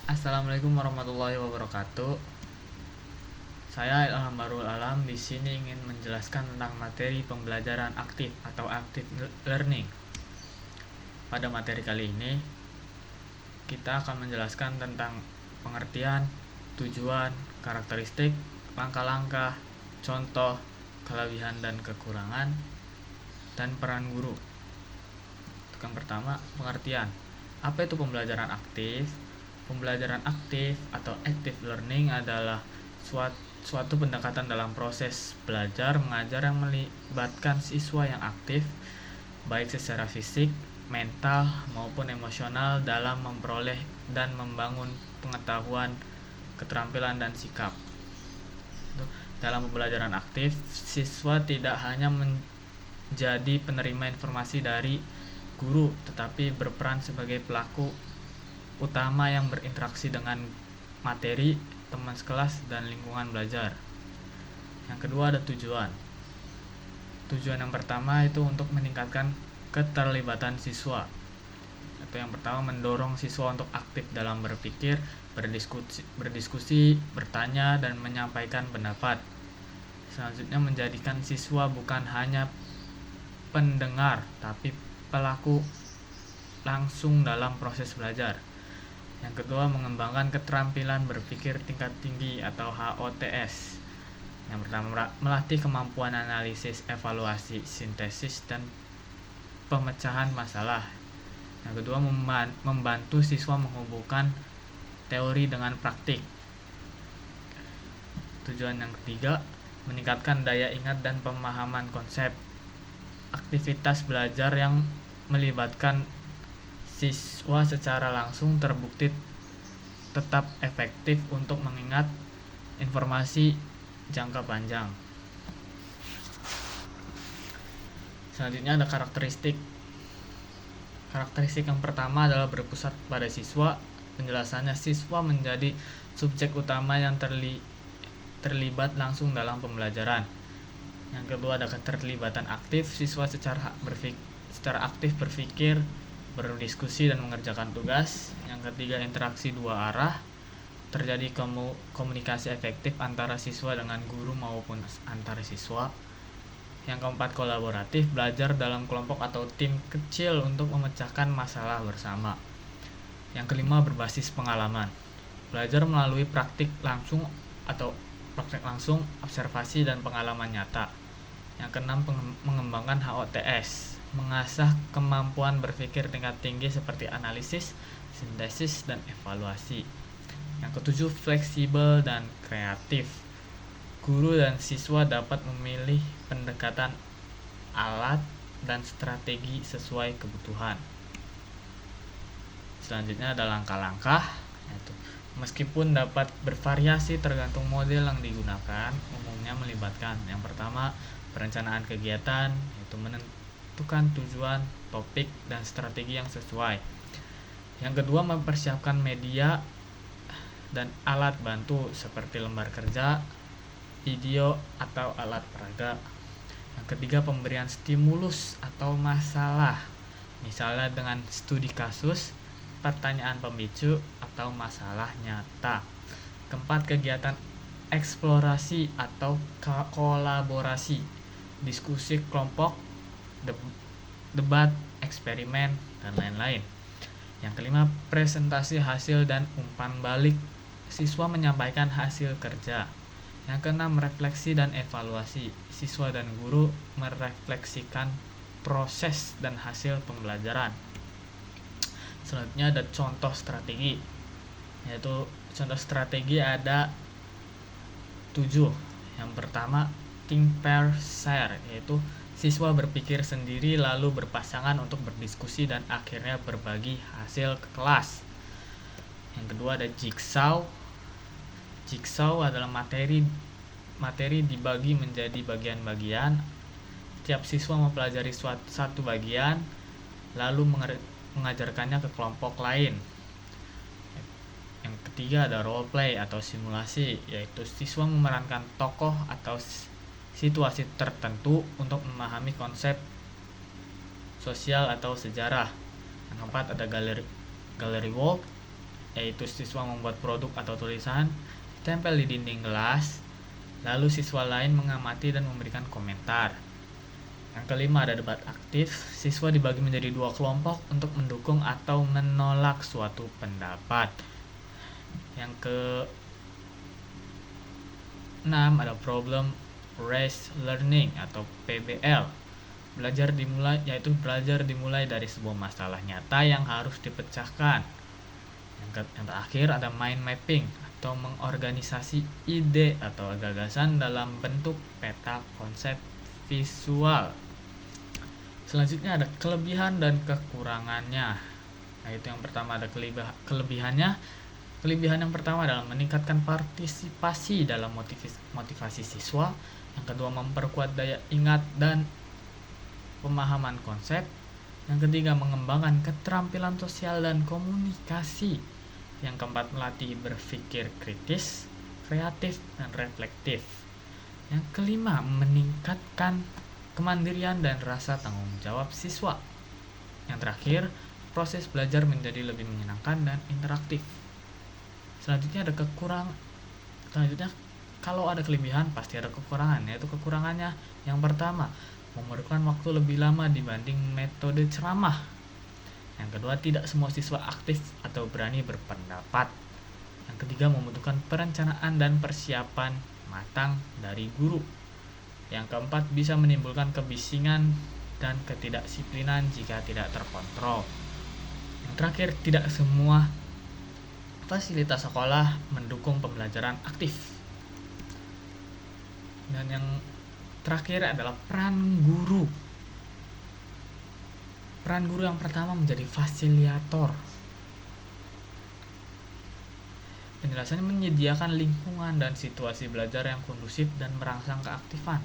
Assalamualaikum warahmatullahi wabarakatuh. Saya Ilham Barul Alam di sini ingin menjelaskan tentang materi pembelajaran aktif atau active learning. Pada materi kali ini, kita akan menjelaskan tentang pengertian, tujuan, karakteristik, langkah-langkah, contoh, kelebihan dan kekurangan, dan peran guru. Yang pertama, pengertian. Apa itu pembelajaran aktif? Pembelajaran aktif atau active learning adalah suatu pendekatan dalam proses belajar mengajar yang melibatkan siswa yang aktif, baik secara fisik, mental, maupun emosional dalam memperoleh dan membangun pengetahuan, keterampilan, dan sikap. Dalam pembelajaran aktif, siswa tidak hanya menjadi penerima informasi dari guru, tetapi berperan sebagai pelaku utama yang berinteraksi dengan materi, teman sekelas, dan lingkungan belajar. Yang kedua ada tujuan. Tujuan yang pertama itu untuk meningkatkan keterlibatan siswa. Itu yang pertama, mendorong siswa untuk aktif dalam berpikir, berdiskusi, bertanya, dan menyampaikan pendapat. Selanjutnya, menjadikan siswa bukan hanya pendengar, tapi pelaku langsung dalam proses belajar. Yang kedua, mengembangkan keterampilan berpikir tingkat tinggi atau HOTS. Yang pertama, melatih kemampuan analisis, evaluasi, sintesis, dan pemecahan masalah. Yang kedua, membantu siswa menghubungkan teori dengan praktik. Tujuan yang ketiga, meningkatkan daya ingat dan pemahaman konsep. Aktivitas belajar yang melibatkan siswa secara langsung terbukti tetap efektif untuk mengingat informasi jangka panjang. Selanjutnya ada karakteristik. Karakteristik yang pertama adalah berpusat pada siswa. Penjelasannya, siswa menjadi subjek utama yang terlibat langsung dalam pembelajaran. Yang kedua ada keterlibatan aktif. Siswa secara aktif berpikir, berdiskusi, dan mengerjakan tugas. Yang ketiga, interaksi dua arah. Terjadi komunikasi efektif antara siswa dengan guru maupun antara siswa. Yang keempat, kolaboratif. Belajar dalam kelompok atau tim kecil untuk memecahkan masalah bersama. Yang kelima, berbasis pengalaman. Belajar melalui praktik langsung, observasi, dan pengalaman nyata. Yang keenam, mengembangkan HOTS. Mengasah kemampuan berpikir tingkat tinggi seperti analisis, sintesis, dan evaluasi. Yang ketujuh, fleksibel dan kreatif. Guru dan siswa dapat memilih pendekatan alat dan strategi sesuai kebutuhan. Selanjutnya ada langkah-langkah. Meskipun dapat bervariasi tergantung model yang digunakan, umumnya melibatkan yang pertama, perencanaan kegiatan, yaitu menentukan tujuan, topik, dan strategi yang sesuai. Yang kedua, mempersiapkan media dan alat bantu seperti lembar kerja, video, atau alat peraga. Yang ketiga, pemberian stimulus atau masalah, misalnya dengan studi kasus, pertanyaan pemicu, atau masalah nyata. Keempat, kegiatan eksplorasi atau kolaborasi, diskusi kelompok, debat, eksperimen, dan lain-lain. Yang kelima, presentasi hasil dan umpan balik. Siswa menyampaikan hasil kerja. Yang keenam, refleksi dan evaluasi. Siswa dan guru merefleksikan proses dan hasil pembelajaran. Selanjutnya ada contoh strategi. Yaitu contoh strategi ada 7. Yang pertama, think, pair, share, yaitu siswa berpikir sendiri lalu berpasangan untuk berdiskusi dan akhirnya berbagi hasil ke kelas. Yang kedua ada jigsaw. Jigsaw adalah materi dibagi menjadi bagian-bagian. Tiap siswa mempelajari satu bagian lalu mengajarkannya ke kelompok lain. Yang ketiga ada role play atau simulasi, yaitu siswa memerankan tokoh atau situasi tertentu untuk memahami konsep sosial atau sejarah. Yang keempat ada gallery walk, yaitu siswa membuat produk atau tulisan, ditempel di dinding kelas, lalu siswa lain mengamati dan memberikan komentar. Yang kelima ada debat aktif, siswa dibagi menjadi dua kelompok untuk mendukung atau menolak suatu pendapat. Yang keenam ada problem based learning atau PBL. Belajar dimulai dari sebuah masalah nyata yang harus dipecahkan. Yang terakhir ada mind mapping atau mengorganisasi ide atau gagasan dalam bentuk peta konsep visual. Selanjutnya ada kelebihan dan kekurangannya. Nah, itu yang pertama ada kelebihannya. Kelebihan yang pertama adalah meningkatkan partisipasi dalam motivasi siswa. Yang kedua memperkuat daya ingat dan pemahaman konsep. Yang ketiga mengembangkan keterampilan sosial dan komunikasi. Yang keempat melatih berpikir kritis, kreatif, dan reflektif. Yang kelima meningkatkan kemandirian dan rasa tanggung jawab siswa. Yang terakhir proses belajar menjadi lebih menyenangkan dan interaktif. Selanjutnya kalau ada kelebihan pasti ada kekurangan, yaitu kekurangannya yang pertama memerlukan waktu lebih lama dibanding metode ceramah. Yang kedua tidak semua siswa aktif atau berani berpendapat. Yang ketiga membutuhkan perencanaan dan persiapan matang dari guru. Yang keempat bisa menimbulkan kebisingan dan ketidakdisiplinan jika tidak terkontrol. Yang terakhir tidak semua fasilitas sekolah mendukung pembelajaran aktif. Dan yang terakhir adalah peran guru. Peran guru yang pertama menjadi fasilitator. Penjelasannya menyediakan lingkungan dan situasi belajar yang kondusif dan merangsang keaktifan.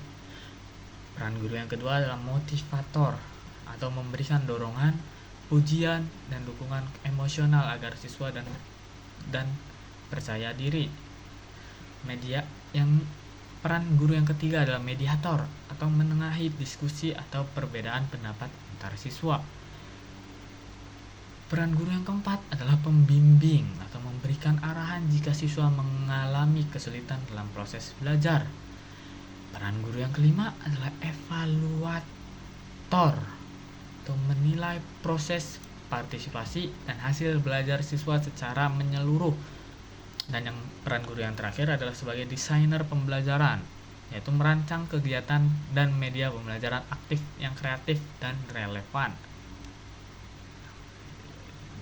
Peran guru yang kedua adalah motivator atau memberikan dorongan, pujian, dan dukungan emosional agar siswa dan percaya diri. Peran guru yang ketiga adalah mediator atau menengahi diskusi atau perbedaan pendapat antar siswa. Peran guru yang keempat adalah pembimbing atau memberikan arahan jika siswa mengalami kesulitan dalam proses belajar. Peran guru yang kelima adalah evaluator atau menilai proses partisipasi dan hasil belajar siswa secara menyeluruh. Dan yang peran guru yang terakhir adalah sebagai desainer pembelajaran, yaitu merancang kegiatan dan media pembelajaran aktif yang kreatif dan relevan.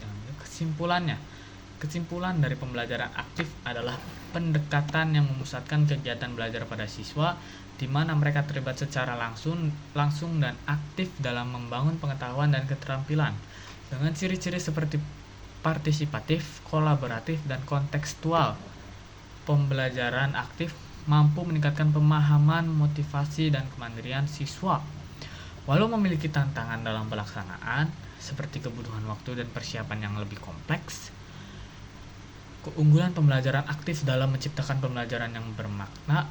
Dan kesimpulan dari pembelajaran aktif adalah pendekatan yang memusatkan kegiatan belajar pada siswa, di mana mereka terlibat secara langsung dan aktif dalam membangun pengetahuan dan keterampilan dengan ciri-ciri seperti partisipatif, kolaboratif, dan kontekstual. Pembelajaran aktif mampu meningkatkan pemahaman, motivasi, dan kemandirian siswa. Walau memiliki tantangan dalam pelaksanaan, seperti kebutuhan waktu dan persiapan yang lebih kompleks, keunggulan pembelajaran aktif dalam menciptakan pembelajaran yang bermakna,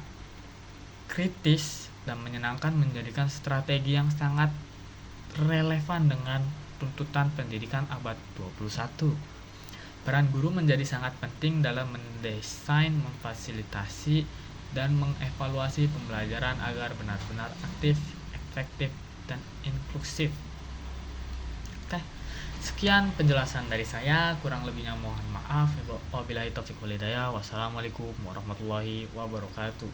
kritis, dan menyenangkan menjadikan strategi yang sangat relevan dengan tuntutan pendidikan abad 21. Peran guru menjadi sangat penting dalam mendesain, memfasilitasi, dan mengevaluasi pembelajaran agar benar-benar aktif, efektif, dan inklusif. Oke, sekian penjelasan dari saya, kurang lebihnya mohon maaf. Wabillahi taufiq wal hidayah. Wassalamualaikum warahmatullahi wabarakatuh.